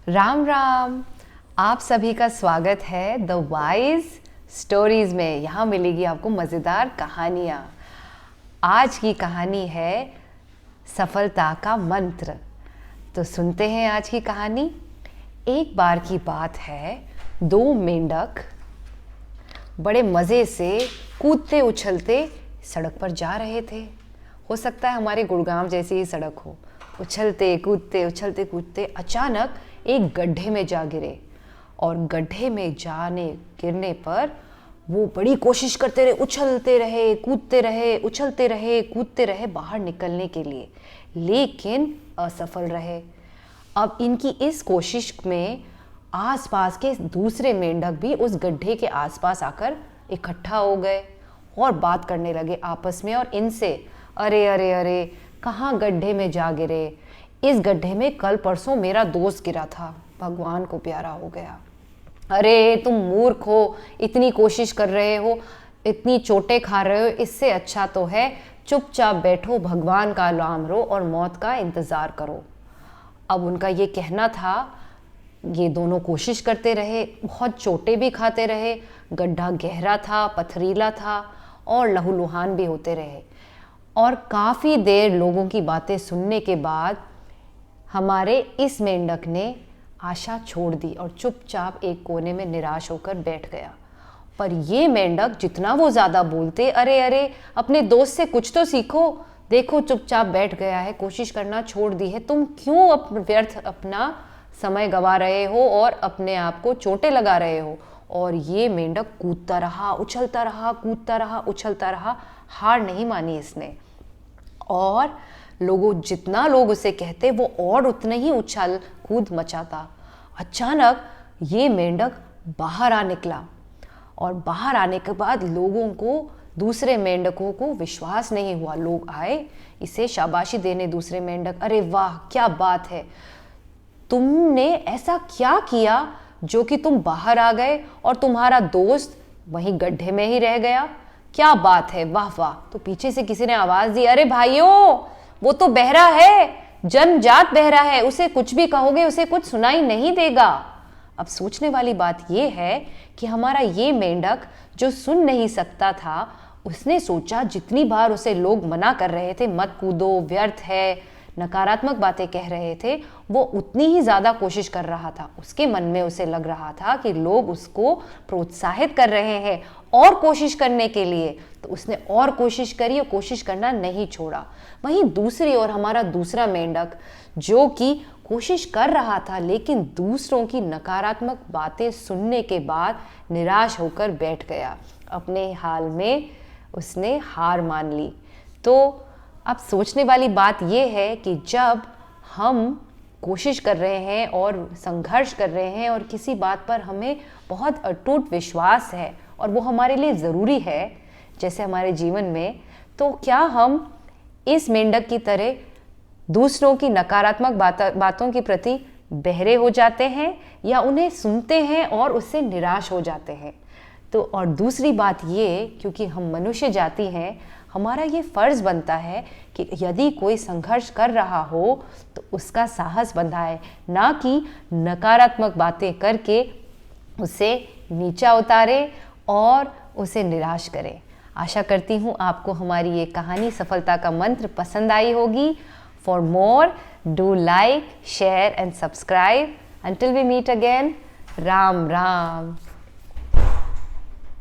राम राम। आप सभी का स्वागत है द वाइज स्टोरीज में। यहाँ मिलेगी आपको मज़ेदार कहानियाँ। आज की कहानी है सफलता का मंत्र। तो सुनते हैं आज की कहानी। एक बार की बात है, दो मेंढक बड़े मज़े से कूदते उछलते सड़क पर जा रहे थे। हो सकता है हमारे गुड़गांव जैसी ही सड़क हो। उछलते कूदते अचानक एक गड्ढे में जा गिरे और गड्ढे में गिरने पर वो बड़ी कोशिश करते रहे, कूदते रहे बाहर निकलने के लिए, लेकिन असफल रहे। अब इनकी इस कोशिश में आसपास के दूसरे मेंढक भी उस गड्ढे के आसपास आकर इकट्ठा हो गए और बात करने लगे आपस में और इनसे, अरे अरे अरे, कहाँ गड्ढे में जा गिरे? इस गड्ढे में कल परसों मेरा दोस्त गिरा था, भगवान को प्यारा हो गया। अरे तुम मूर्ख हो, इतनी कोशिश कर रहे हो, इतनी चोटें खा रहे हो, इससे अच्छा तो है चुपचाप बैठो, भगवान का नाम लो और मौत का इंतज़ार करो। अब उनका ये कहना था। ये दोनों कोशिश करते रहे, बहुत चोटें भी खाते रहे। गड्ढा गहरा था, पथरीला था और लहूलुहान भी होते रहे। और काफ़ी देर लोगों की बातें सुनने के बाद हमारे इस मेंढक ने आशा छोड़ दी और चुपचाप एक कोने में निराश होकर बैठ गया। पर ये मेंढक जितना वो ज़्यादा बोलते, अरे अरे, अपने दोस्त से कुछ तो सीखो, देखो चुपचाप बैठ गया है, कोशिश करना छोड़ दी है, तुम क्यों व्यर्थ अपना समय गंवा रहे हो और अपने आप को चोटें लगा रहे हो। और ये मेंढक कूदता रहा, उछलता रहा, हार नहीं मानी इसने। और जितना लोग उसे कहते वो और उतने ही उछल कूद मचाता। अचानक ये मेंढक बाहर आ निकला और बाहर आने के बाद लोगों को, दूसरे मेंढकों को विश्वास नहीं हुआ। लोग आए इसे शाबाशी देने, दूसरे मेंढक, अरे वाह क्या बात है, तुमने ऐसा क्या किया जो कि तुम बाहर आ गए और तुम्हारा दोस्त वहीं गड्ढे में ही रह गया, क्या बात है, वाह वाह। तो पीछे से किसी ने आवाज दी, अरे भाइयों, वो तो बहरा है, जन्मजात बहरा है, उसे कुछ भी कहोगे उसे कुछ सुनाई नहीं देगा। अब सोचने वाली बात यह है कि हमारा ये मेंढक जो सुन नहीं सकता था, उसने सोचा जितनी बार उसे लोग मना कर रहे थे, मत कूदो, व्यर्थ है, नकारात्मक बातें कह रहे थे, वो उतनी ही ज़्यादा कोशिश कर रहा था। उसके मन में उसे लग रहा था कि लोग उसको प्रोत्साहित कर रहे हैं और कोशिश करने के लिए, तो उसने और कोशिश करी और कोशिश करना नहीं छोड़ा। वहीं दूसरी ओर हमारा दूसरा मेंढक जो कि कोशिश कर रहा था, लेकिन दूसरों की नकारात्मक बातें सुनने के बाद निराश होकर बैठ गया। अपने हाल में उसने हार मान ली। तो अब सोचने वाली बात यह है कि जब हम कोशिश कर रहे हैं और संघर्ष कर रहे हैं और किसी बात पर हमें बहुत अटूट विश्वास है और वो हमारे लिए ज़रूरी है, जैसे हमारे जीवन में, तो क्या हम इस मेंढक की तरह दूसरों की नकारात्मक बातों के प्रति बहरे हो जाते हैं या उन्हें सुनते हैं और उससे निराश हो जाते हैं? तो और दूसरी बात ये, क्योंकि हम मनुष्य जाति हैं, हमारा ये फ़र्ज़ बनता है कि यदि कोई संघर्ष कर रहा हो तो उसका साहस बंधाए, ना कि नकारात्मक बातें करके उसे नीचा उतारे और उसे निराश करे। आशा करती हूँ आपको हमारी ये कहानी सफलता का मंत्र पसंद आई होगी। For more do like, share and subscribe. Until we meet again, Ram Ram.